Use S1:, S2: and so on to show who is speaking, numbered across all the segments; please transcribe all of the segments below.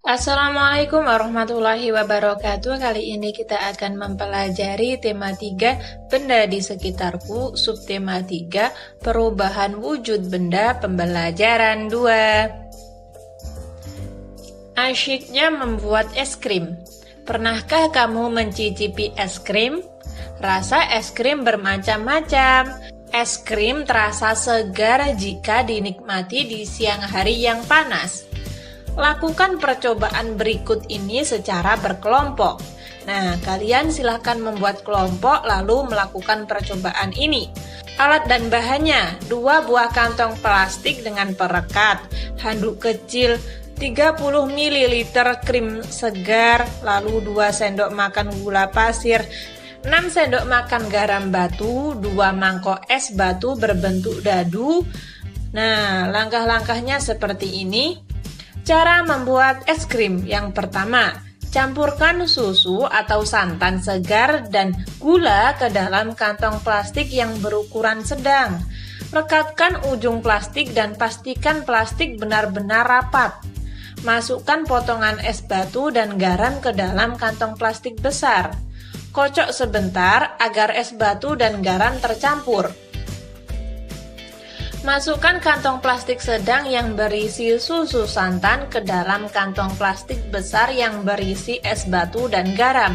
S1: Assalamualaikum warahmatullahi wabarakatuh. Kali ini kita akan mempelajari tema 3 benda di sekitarku, subtema 3 perubahan wujud benda, pembelajaran 2. Asyiknya membuat es krim. Pernahkah kamu mencicipi es krim? Rasa es krim bermacam-macam. Es krim terasa segar jika dinikmati di siang hari yang panas. Lakukan percobaan berikut ini secara berkelompok. Nah, kalian silahkan membuat kelompok lalu melakukan percobaan ini. Alat dan bahannya: 2 buah kantong plastik dengan perekat, handuk kecil, 30 ml krim segar, lalu 2 sendok makan gula pasir, 6 sendok makan garam batu, 2 mangkok es batu berbentuk dadu. Nah, langkah-langkahnya seperti ini. Cara membuat es krim: yang pertama, campurkan susu atau santan segar dan gula ke dalam kantong plastik yang berukuran sedang. Rekatkan ujung plastik dan pastikan plastik benar-benar rapat. Masukkan potongan es batu dan garam ke dalam kantong plastik besar. Kocok sebentar agar es batu dan garam tercampur. Masukkan kantong plastik sedang yang berisi susu santan ke dalam kantong plastik besar yang berisi es batu dan garam.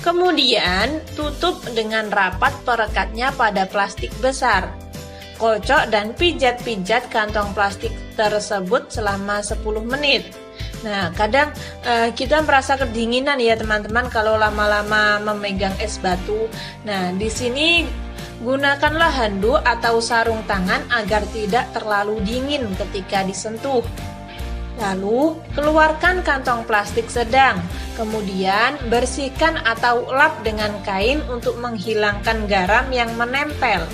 S1: Kemudian, tutup dengan rapat perekatnya pada plastik besar. Kocok dan pijat-pijat kantong plastik tersebut selama 10 menit. Nah, kadang kita merasa kedinginan ya teman-teman kalau lama-lama memegang es batu. Nah, di sini gunakanlah handuk atau sarung tangan agar tidak terlalu dingin ketika disentuh. Lalu, keluarkan kantong plastik sedang. Kemudian, bersihkan atau lap dengan kain untuk menghilangkan garam yang menempel.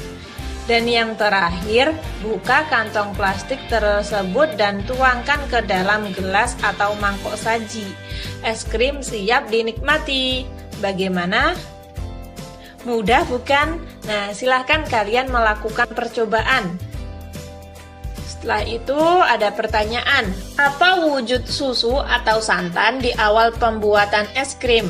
S1: Dan yang terakhir, buka kantong plastik tersebut dan tuangkan ke dalam gelas atau mangkok saji. Es krim siap dinikmati. Bagaimana? Mudah bukan? Nah, silahkan kalian melakukan percobaan. Setelah itu ada pertanyaan, apa wujud susu atau santan di awal pembuatan es krim?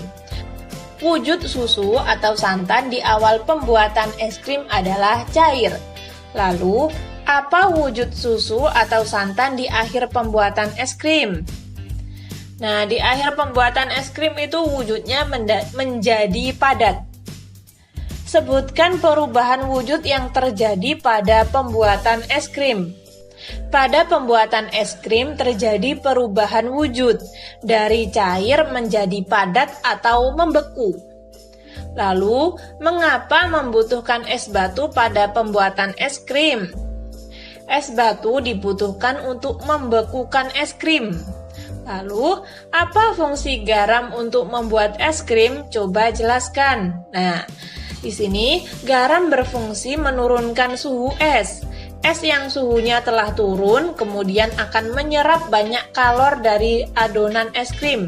S1: Wujud susu atau santan di awal pembuatan es krim adalah cair. Lalu, apa wujud susu atau santan di akhir pembuatan es krim? Nah, di akhir pembuatan es krim itu wujudnya menjadi padat. Sebutkan perubahan wujud yang terjadi pada pembuatan es krim. Pada pembuatan es krim terjadi perubahan wujud dari cair menjadi padat atau membeku. Lalu, mengapa membutuhkan es batu pada pembuatan es krim? Es batu dibutuhkan untuk membekukan es krim. Lalu, apa fungsi garam untuk membuat es krim? Coba jelaskan. Nah, di sini, garam berfungsi menurunkan suhu es. Es yang suhunya telah turun, kemudian akan menyerap banyak kalor dari adonan es krim,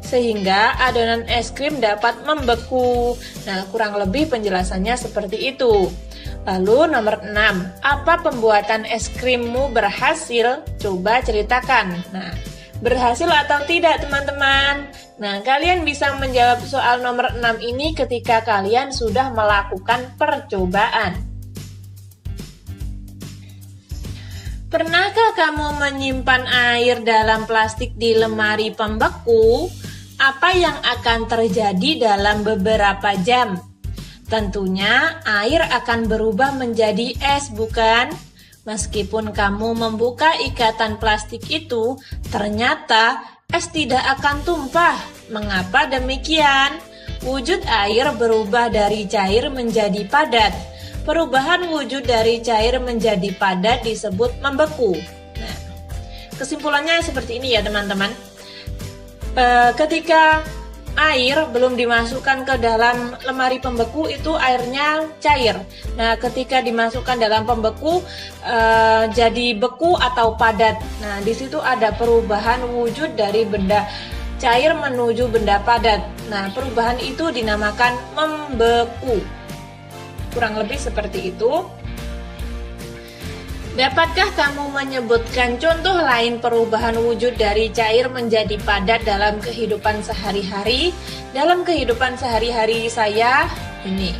S1: sehingga adonan es krim dapat membeku. Nah, kurang lebih penjelasannya seperti itu. Lalu nomor 6, apa pembuatan es krimmu berhasil? Coba ceritakan. Nah, berhasil atau tidak teman-teman? Nah, kalian bisa menjawab soal nomor 6 ini ketika kalian sudah melakukan percobaan. Pernahkah kamu menyimpan air dalam plastik di lemari pembeku? Apa yang akan terjadi dalam beberapa jam? Tentunya air akan berubah menjadi es, bukan? Meskipun kamu membuka ikatan plastik itu, ternyata es tidak akan tumpah. Mengapa demikian? Wujud air berubah dari cair menjadi padat. Perubahan wujud dari cair menjadi padat disebut membeku. Nah, kesimpulannya seperti ini ya teman-teman. Ketika air belum dimasukkan ke dalam lemari pembeku itu airnya cair. Nah, ketika dimasukkan dalam pembeku jadi beku atau padat. Nah, di situ ada perubahan wujud dari benda cair menuju benda padat. Nah, perubahan itu dinamakan membeku. Kurang lebih seperti itu. Dapatkah kamu menyebutkan contoh lain perubahan wujud dari cair menjadi padat dalam kehidupan sehari-hari? Dalam kehidupan sehari-hari saya, ini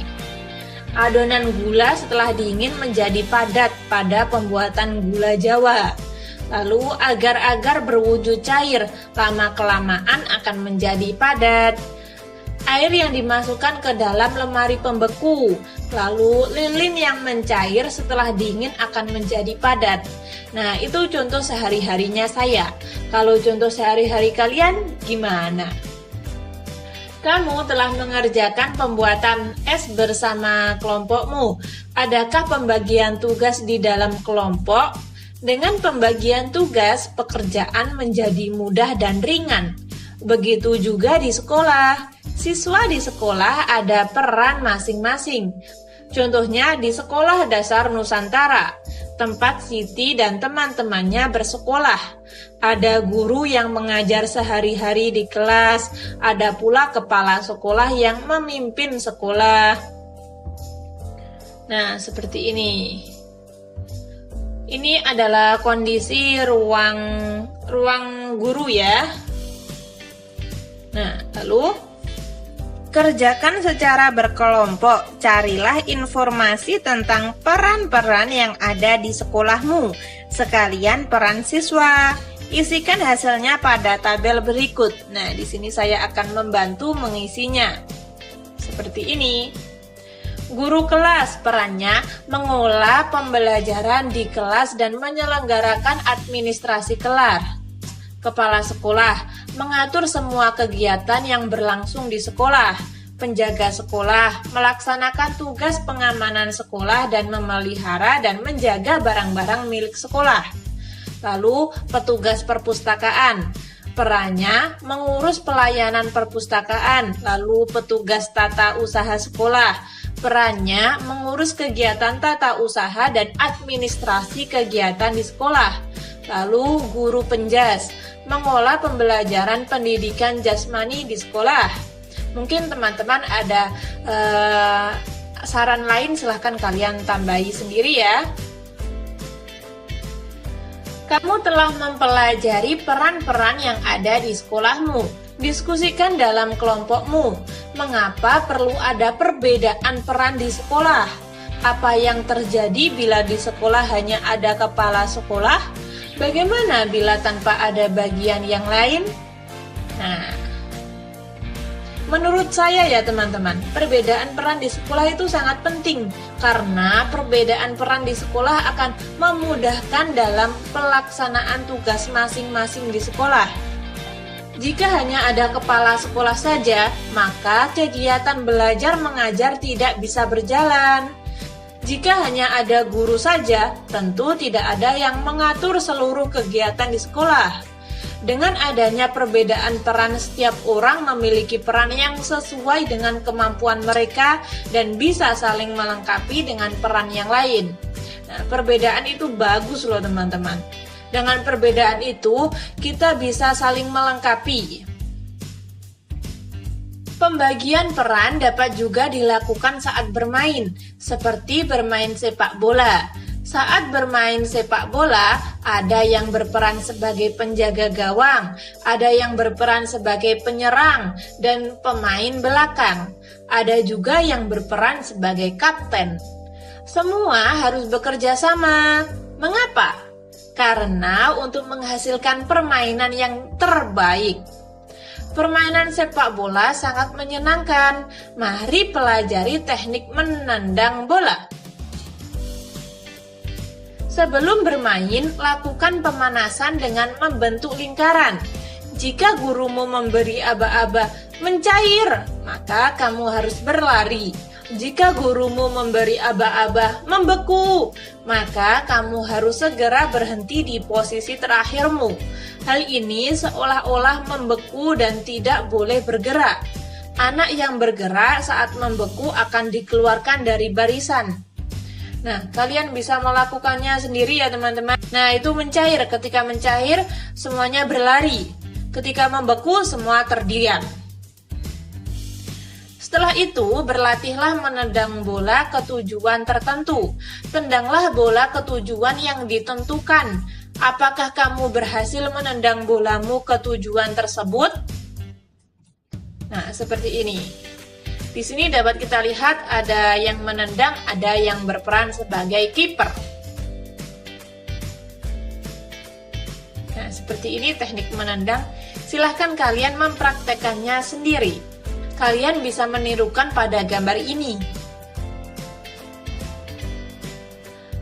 S1: adonan gula setelah dingin menjadi padat pada pembuatan gula Jawa. Lalu agar-agar berwujud cair, lama-kelamaan akan menjadi padat. Air yang dimasukkan ke dalam lemari pembeku, lalu lilin yang mencair setelah dingin akan menjadi padat. Nah, itu contoh sehari-harinya saya. Kalau contoh sehari-hari kalian gimana? Kamu telah mengerjakan pembuatan es bersama kelompokmu. Adakah pembagian tugas di dalam kelompok? Dengan pembagian tugas, pekerjaan menjadi mudah dan ringan. Begitu juga di sekolah. Siswa di sekolah ada peran masing-masing. Contohnya di Sekolah Dasar Nusantara, tempat Siti dan teman-temannya bersekolah. Ada guru yang mengajar sehari-hari di kelas, ada pula kepala sekolah yang memimpin sekolah. Nah, seperti ini. Ini adalah kondisi ruang guru ya. Nah, lalu kerjakan secara berkelompok. Carilah informasi tentang peran-peran yang ada di sekolahmu, sekalian peran siswa. Isikan hasilnya pada tabel berikut. Nah, di sini saya akan membantu mengisinya. Seperti ini. Guru kelas perannya mengolah pembelajaran di kelas dan menyelenggarakan administrasi kelas. Kepala sekolah mengatur semua kegiatan yang berlangsung di sekolah. Penjaga sekolah melaksanakan tugas pengamanan sekolah dan memelihara dan menjaga barang-barang milik sekolah. Lalu, petugas perpustakaan perannya mengurus pelayanan perpustakaan. Lalu, petugas tata usaha sekolah perannya mengurus kegiatan tata usaha dan administrasi kegiatan di sekolah. Lalu, guru penjas mengolah pembelajaran pendidikan jasmani di sekolah. Mungkin teman-teman ada saran lain, silahkan kalian tambahi sendiri ya. Kamu telah mempelajari peran-peran yang ada di sekolahmu. Diskusikan dalam kelompokmu. Mengapa perlu ada perbedaan peran di sekolah? Apa yang terjadi bila di sekolah hanya ada kepala sekolah? Bagaimana bila tanpa ada bagian yang lain? Nah, menurut saya ya teman-teman, perbedaan peran di sekolah itu sangat penting karena perbedaan peran di sekolah akan memudahkan dalam pelaksanaan tugas masing-masing di sekolah. Jika hanya ada kepala sekolah saja, maka kegiatan belajar mengajar tidak bisa berjalan. Jika hanya ada guru saja, tentu tidak ada yang mengatur seluruh kegiatan di sekolah. Dengan adanya perbedaan peran, setiap orang memiliki peran yang sesuai dengan kemampuan mereka dan bisa saling melengkapi dengan peran yang lain. Nah, perbedaan itu bagus loh teman-teman. Dengan perbedaan itu, kita bisa saling melengkapi. Pembagian peran dapat juga dilakukan saat bermain, seperti bermain sepak bola. Saat bermain sepak bola, ada yang berperan sebagai penjaga gawang, ada yang berperan sebagai penyerang dan pemain belakang, ada juga yang berperan sebagai kapten. Semua harus bekerja sama. Mengapa? Karena untuk menghasilkan permainan yang terbaik. Permainan sepak bola sangat menyenangkan. Mari pelajari teknik menendang bola. Sebelum bermain, lakukan pemanasan dengan membentuk lingkaran. Jika gurumu memberi aba-aba mencair, maka kamu harus berlari. Jika gurumu memberi aba-aba membeku, maka kamu harus segera berhenti di posisi terakhirmu. Hal ini seolah-olah membeku dan tidak boleh bergerak. Anak yang bergerak saat membeku akan dikeluarkan dari barisan. Nah, kalian bisa melakukannya sendiri ya teman-teman. Nah, itu mencair. Ketika mencair, semuanya berlari. Ketika membeku, semua terdiam. Setelah itu, berlatihlah menendang bola ke tujuan tertentu. Tendanglah bola ke tujuan yang ditentukan. Apakah kamu berhasil menendang bolamu ke tujuan tersebut? Nah, seperti ini. Di sini dapat kita lihat ada yang menendang, ada yang berperan sebagai kiper. Nah, seperti ini teknik menendang. Silahkan kalian mempraktekannya sendiri. Kalian bisa menirukan pada gambar ini.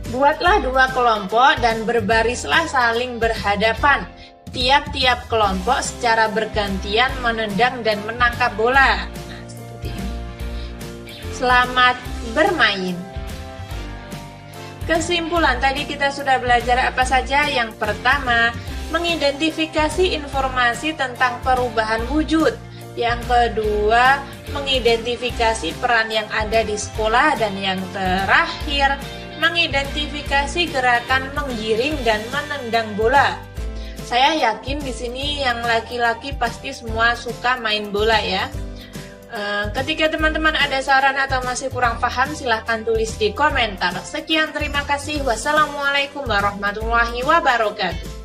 S1: Buatlah dua kelompok dan berbarislah saling berhadapan. Tiap-tiap kelompok secara bergantian menendang dan menangkap bola. Nah, seperti ini. Selamat bermain. Kesimpulan, tadi kita sudah belajar apa saja? Yang pertama, mengidentifikasi informasi tentang perubahan wujud. Yang kedua, mengidentifikasi peran yang ada di sekolah. Dan yang terakhir, mengidentifikasi gerakan menggiring dan menendang bola. Saya yakin di sini yang laki-laki pasti semua suka main bola ya. Ketika teman-teman ada saran atau masih kurang paham, silahkan tulis di komentar. Sekian, terima kasih. Wassalamualaikum warahmatullahi wabarakatuh.